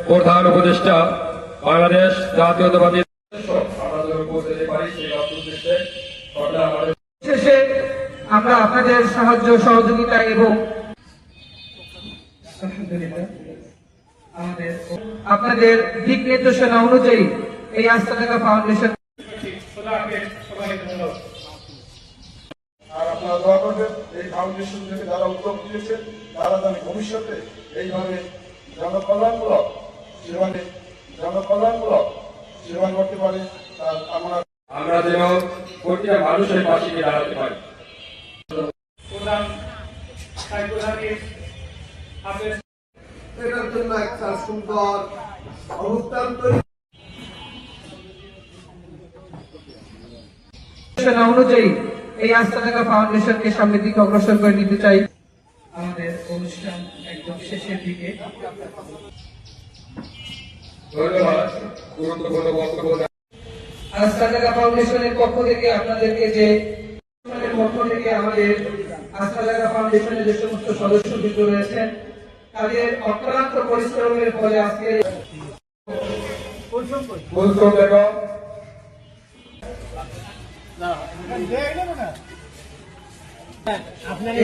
প্রধান উপদেষ্টা বাংলাদেশ জাতীয়তাবাদী শেষে আমরা আপনাদের সাহায্য সহযোগিতা এবং আপনাদের দিক নির্দেশনা অনুযায়ী এই আস্থা থাকা ফাউন্ডেশন আর আপনারা দোয়া করবেন এই ফাউন্ডেশন থেকে যারা উদ্যোগ দিয়েছেন তারা যেন ভবিষ্যতে এইভাবে জনকল্যাণমূলক সেবা করতে পারে তার কামনা। আমরা যেন প্রতিটা মানুষের পাশে গিয়ে দাঁড়াতে পারি। এটার জন্য একটা সুন্দর অবস্থান তৈরি অনুযায়ী এই আস্থা থাকা ফাউন্ডেশনকে সামনের দিকে অগ্রসর করে নিতে চাই। আমাদের অনুষ্ঠান একদম শেষের দিকে। ধন্যবাদ গুরুত্বপূর্ণ বক্তব্য। আস্থা থাকা ফাউন্ডেশনের পক্ষ থেকে আপনাদেরকে যে আমাদের আস্থা থাকা ফাউন্ডেশনের যে সমস্ত সদস্যবৃন্দ রয়েছেন তাদের অক্লান্ত পরিশ্রমের ফলে আজকে আপনার